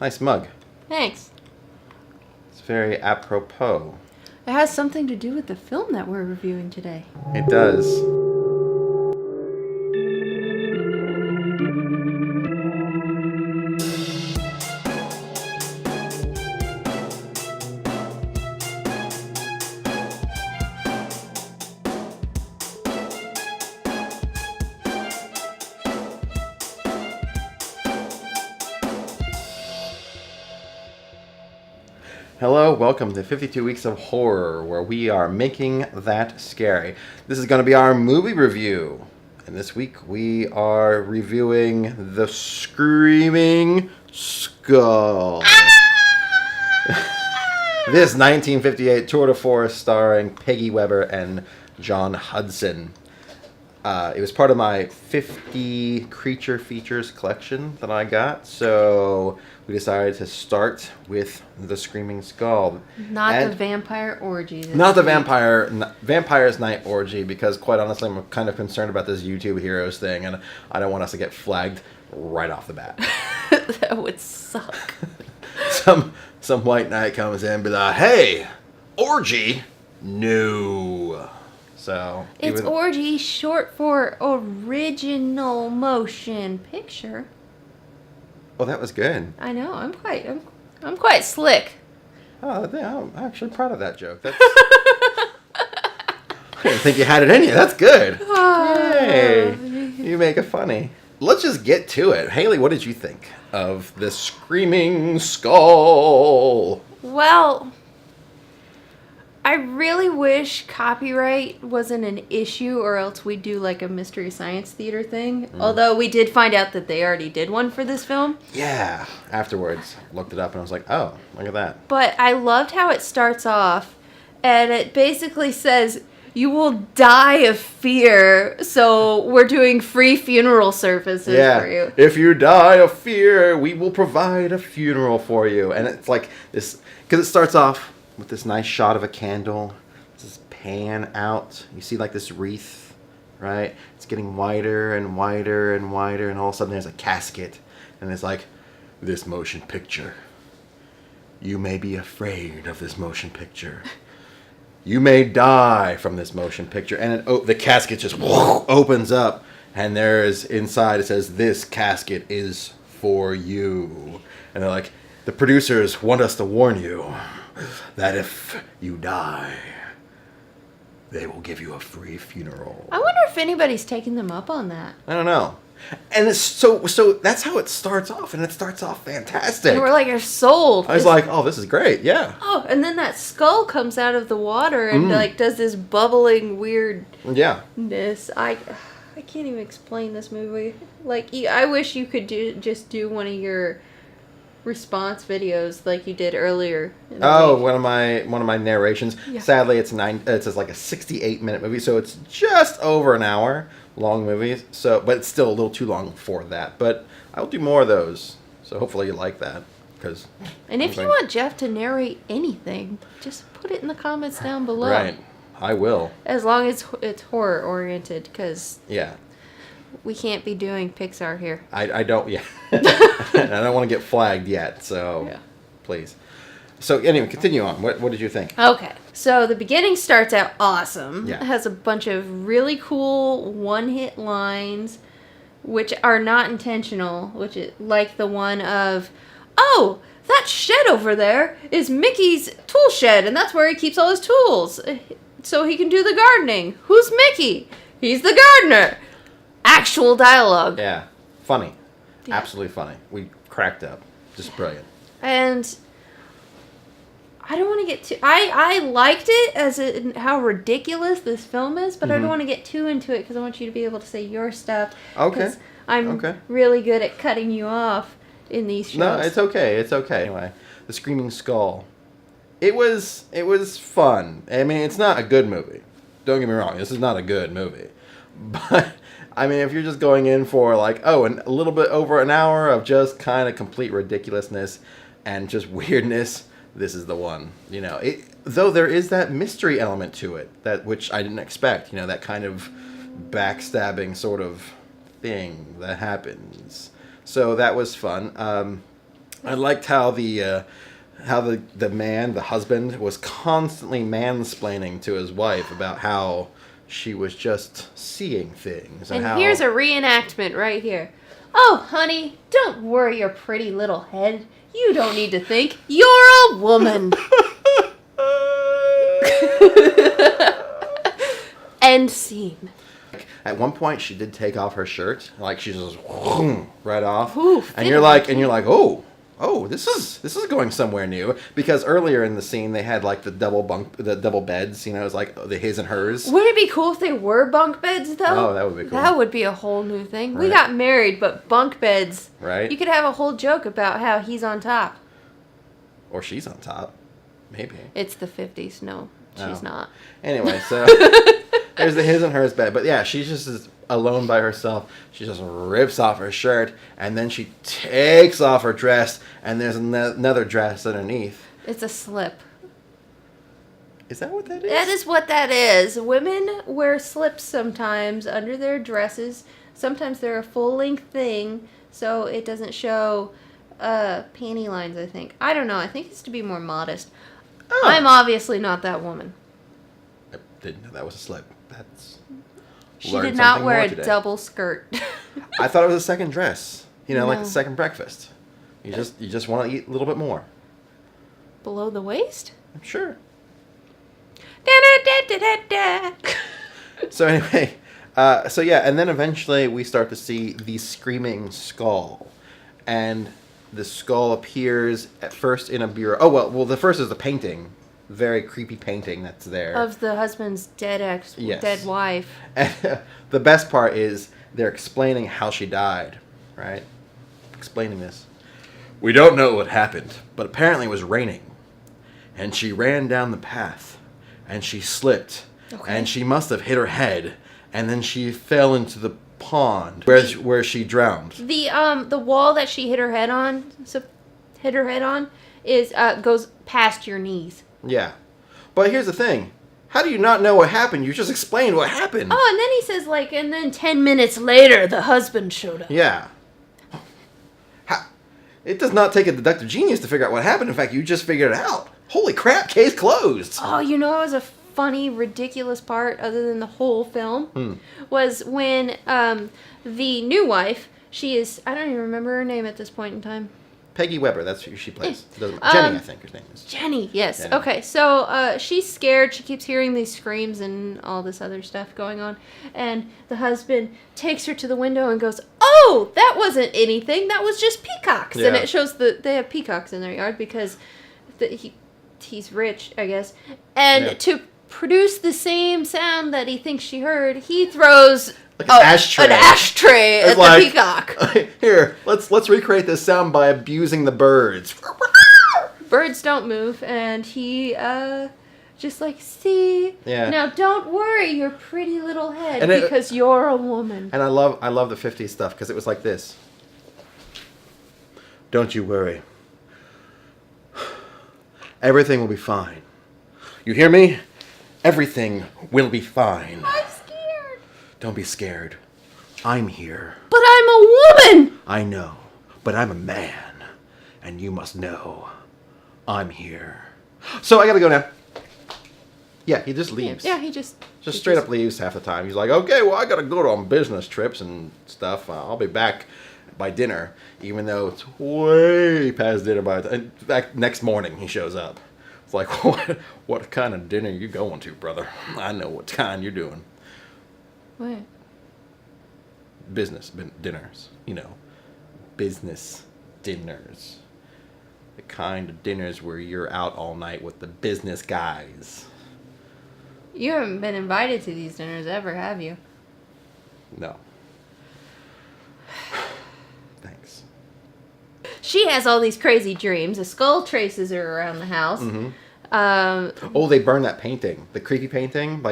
Nice mug. Thanks. It's very apropos. It has something to do with the film that we're reviewing today. It does. Hello, welcome to 52 Weeks of Horror, where we are making that scary. This is going to be our movie review. And this week we are reviewing The Screaming Skull. This 1958 tour de force starring Peggy Webber and John Hudson. It was part of my 50 creature features collection that I got, so we decided to start with The Screaming Skull. Not the vampire orgy. Not the Vampire's Night orgy, because quite honestly, I'm kind of concerned about this YouTube Heroes thing, and I don't want us to get flagged right off the bat. That would suck. Some white knight comes in and be like, "Hey, orgy? No." So it's orgy, short for original motion picture. Oh, that was good. I know. I'm quite slick. Oh, yeah, I'm actually proud of that joke. That's... I didn't think you had it in you. That's good. Hey, you make it funny. Let's just get to it. Haley, what did you think of The Screaming Skull? Well, I really wish copyright wasn't an issue, or else we'd do like a Mystery Science Theater thing. Although we did find out that they already did one for this film. Yeah. Afterwards, looked it up and I was like, oh, look at that. But I loved how it starts off, and it basically says, "You will die of fear, so we're doing free funeral services for you." If you die of fear, we will provide a funeral for you. And it's like this, because it starts off with this nice shot of a candle. This pan out. You see like this wreath, right? It's getting wider and wider and wider, and all of a sudden there's a casket. And it's like, "This motion picture. You may be afraid of this motion picture. You may die from this motion picture." And the casket just opens up, and there's inside, it says, "This casket is for you." And they're like, "The producers want us to warn you that if you die, they will give you a free funeral." I wonder if anybody's taking them up on that. I don't know. And it's so that's how it starts off, and it starts off fantastic. And we're like, you're sold. I was like, oh, this is great, yeah. Oh, and then that skull comes out of the water and like does this bubbling weirdness. I can't even explain this movie. Like, I wish you could just do one of your response videos like you did earlier. Oh, one of my narrations. Yeah. Sadly, it's like a 68-minute movie, so it's just over an hour long movie. So, but it's still a little too long for that. But I'll do more of those. So hopefully you like that, because. And if you want Jeff to narrate anything, just put it in the comments down below. Right, I will. As long as it's horror oriented, because yeah, we can't be doing Pixar here. I don't. Yeah, I don't want to get flagged yet. So Yeah. Please. So anyway, continue on. What did you think? Okay, so the beginning starts out awesome. Yeah. It has a bunch of really cool one-hit lines, which are not intentional, which is like the one of, "Oh, that shed over there is Mickey's tool shed, and that's where he keeps all his tools, so he can do the gardening. Who's Mickey? He's the gardener." Actual dialogue. Yeah, funny. Yeah. Absolutely funny. We cracked up. Just brilliant. And I don't want to get too... I liked it as how ridiculous this film is, but I don't want to get too into it because I want you to be able to say your stuff. Okay. 'Cause I'm really good at cutting you off in these shows. No, it's okay. It's okay. Anyway, The Screaming Skull. It was fun. I mean, it's not a good movie. Don't get me wrong. This is not a good movie. But, I mean, if you're just going in for, like, a little bit over an hour of just kind of complete ridiculousness and just weirdness, this is the one. You know, though there is that mystery element to it, which I didn't expect. You know, that kind of backstabbing sort of thing that happens. So that was fun. I liked how the man, the husband, was constantly mansplaining to his wife about how she was just seeing things. And how... here's a reenactment right here. Oh, honey, don't worry your pretty little head. You don't need to think. You're a woman. End scene. At one point, she did take off her shirt, like she's just right off, Ooh, and you're like, oh, this is going somewhere new. Because earlier in the scene, they had like the double beds, it's like the his and hers. Would it be cool if they were bunk beds, though? Oh, that would be cool. That would be a whole new thing. We Right. got married, but bunk beds. Right. You could have a whole joke about how he's on top. Or she's on top, maybe. It's the 50s. No, she's Oh. not. Anyway, so there's the his and hers bed. But yeah, she's just is alone by herself. She just rips off her shirt, and then she takes off her dress, and there's another dress underneath. It's a slip. Is that what that is? That is what that is. Women wear slips sometimes under their dresses. Sometimes they're a full-length thing, so it doesn't show panty lines, I think. I don't know. I think it's to be more modest. Oh. I'm obviously not that woman. I didn't know that was a slip. That's... She Learned did not something wear more a today. double skirt. I thought it was a second dress. Like No. the second breakfast. You just want to eat a little bit more. Below the waist? I'm sure. Da-da-da-da-da-da. So anyway, and then eventually we start to see the screaming skull, and the skull appears at first in a bureau. Oh well, the first is the painting, very creepy painting that's there Of the husband's dead Yes. dead wife. And the best part is they're explaining how she died, right? Explaining this. We don't know what happened, but apparently it was raining, and she ran down the path, and she slipped, Okay. and she must have hit her head, and then she fell into the pond where she drowned. The wall that she hit her head on, is goes past your knees. Yeah, but here's the thing: how do you not know what happened? You just explained what happened. Oh, and then he says and then 10 minutes later the husband showed up. Yeah. It does not take a deductive genius to figure out what happened. In fact, you just figured it out. Holy crap, case closed. Oh, it was a funny, ridiculous part other than the whole film was when the new wife, I don't even remember her name at this point in time. Peggy Weber, that's who she plays. It doesn't, Um, Jenny, I think her name is. Jenny, yes. Jenny. Okay, so she's scared. She keeps hearing these screams and all this other stuff going on. And the husband takes her to the window and goes, "Oh, that wasn't anything. That was just peacocks." And Yeah. it shows they have peacocks in their yard because he's rich, I guess. And Yeah. to produce the same sound that he thinks she heard, he throws Like an ashtray. an ashtray It's at like- the peacock. Here, let's recreate this sound by abusing the birds. Birds don't move, and he just see. Yeah. Now don't worry your pretty little head And it- because you're a woman. And I love the 50s stuff because it was like this. Don't you worry. Everything will be fine. You hear me? Everything will be fine. I'm scared. Don't be scared. I'm here. But I'm a woman. I know, but I'm a man, and you must know I'm here. So I gotta go now. Yeah, he just leaves. Yeah, he just Straight up leaves half the time. He's like, okay, well, I gotta go on business trips and stuff. I'll be back by dinner, even though it's way past dinner by the time. In fact, next morning he shows up. It's like, what kind of dinner you going to, brother? I know what kind you're doing. What? Business dinners, business dinners. The kind of dinners where you're out all night with the business guys. You haven't been invited to these dinners ever, have you? No. Thanks. She has all these crazy dreams. A skull traces her around the house. Mm-hmm. Um, Oh, they burn that painting, the creepy painting,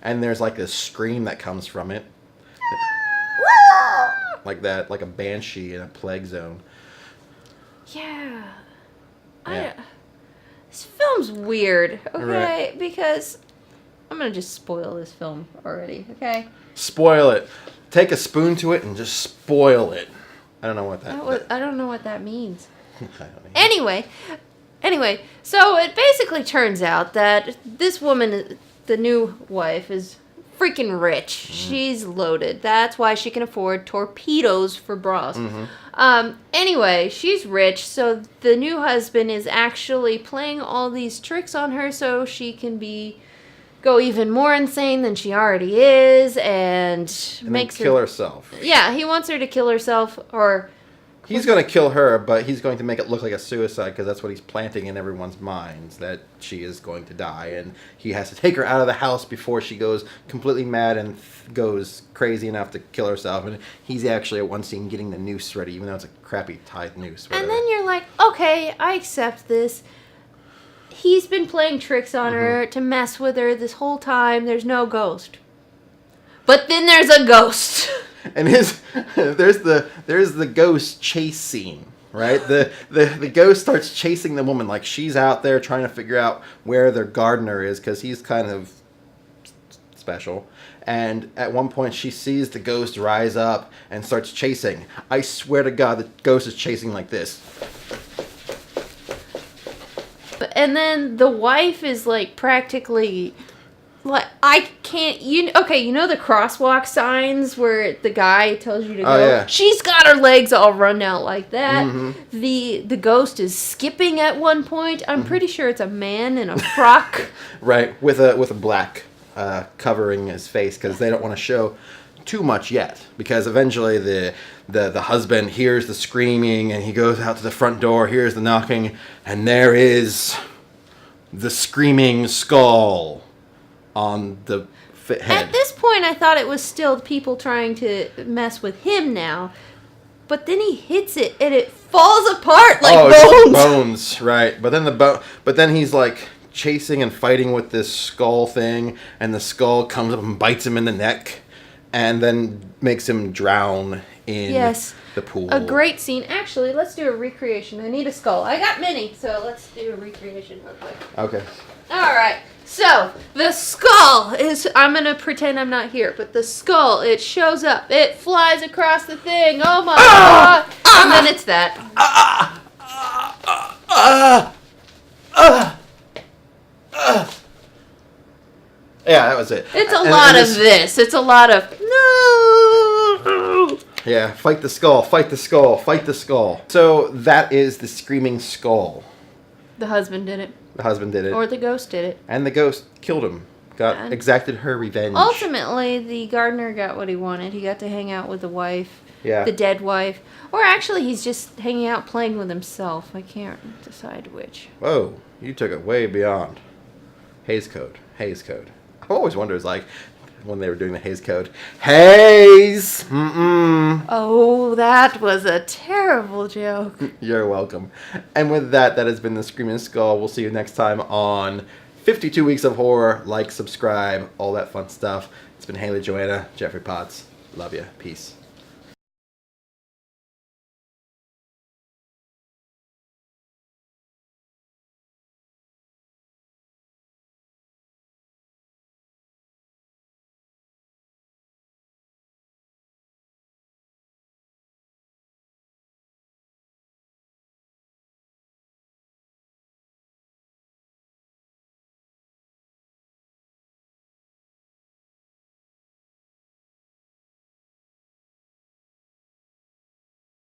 and there's like a scream that comes from it, like that, like a banshee in a plague zone. yeah. Yeah. This film's weird, okay? Right. Because I'm gonna just spoil this film already, okay? Spoil it. Take a spoon to it and just spoil it. I don't know what I don't know what that means. Anyway, so it basically turns out that this woman, the new wife, is freaking rich. She's loaded. That's why she can afford torpedoes for bras. Anyway, she's rich, so the new husband is actually playing all these tricks on her so she can go even more insane than she already is, and makes kill herself. Yeah, he wants her to kill herself, or he's going to kill her, but he's going to make it look like a suicide because that's what he's planting in everyone's minds, that she is going to die, and he has to take her out of the house before she goes completely mad and goes crazy enough to kill herself. And he's actually at one scene getting the noose ready, even though it's a crappy tied noose. And then you're like, okay, I accept this. He's been playing tricks on her to mess with her this whole time. There's no ghost. But then there's a ghost. And there's the ghost chase scene, right? The ghost starts chasing the woman, like she's out there trying to figure out where their gardener is because he's kind of special. And at one point she sees the ghost rise up and starts chasing. I swear to God, the ghost is chasing like this. And then the wife is like practically like, I can't, you know the crosswalk signs where the guy tells you to go? Oh, yeah. She's got her legs all run out like that. The ghost is skipping at one point. I'm pretty sure it's a man in a frock. Right, with a black covering his face because they don't want to show too much yet, because eventually the husband hears the screaming and he goes out to the front door, hears the knocking, and there is the screaming skull on the head. At this point, I thought it was still people trying to mess with him now, but then he hits it and it falls apart like bones. Bones, right? But then he's like chasing and fighting with this skull thing, and the skull comes up and bites him in the neck, and then makes him drown in the pool. A great scene. Actually, let's do a recreation. I need a skull. I got many, so let's do a recreation real quick. Okay. All right. So, the skull is, I'm going to pretend I'm not here, but the skull, it shows up. It flies across the thing. Oh my God. And then it's that. Yeah, that was it. It's a lot of this. It's a lot of, no. Yeah, fight the skull, fight the skull, fight the skull. So that is the screaming skull. The husband did it. The husband did it. Or the ghost did it. And the ghost killed him. Exacted her revenge. Ultimately, the gardener got what he wanted. He got to hang out with the wife. Yeah. The dead wife. Or actually, he's just hanging out playing with himself. I can't decide which. Whoa, you took it way beyond. Hays Code. Hays Code. I've always wondered, like, when they were doing the Hays Code. Hays! Oh, that was a terrible joke. You're welcome. And with that has been the Screaming Skull. We'll see you next time on 52 Weeks of Horror. Like, subscribe, all that fun stuff. It's been Haley Joanna, Jeffrey Potts. Love ya. Peace.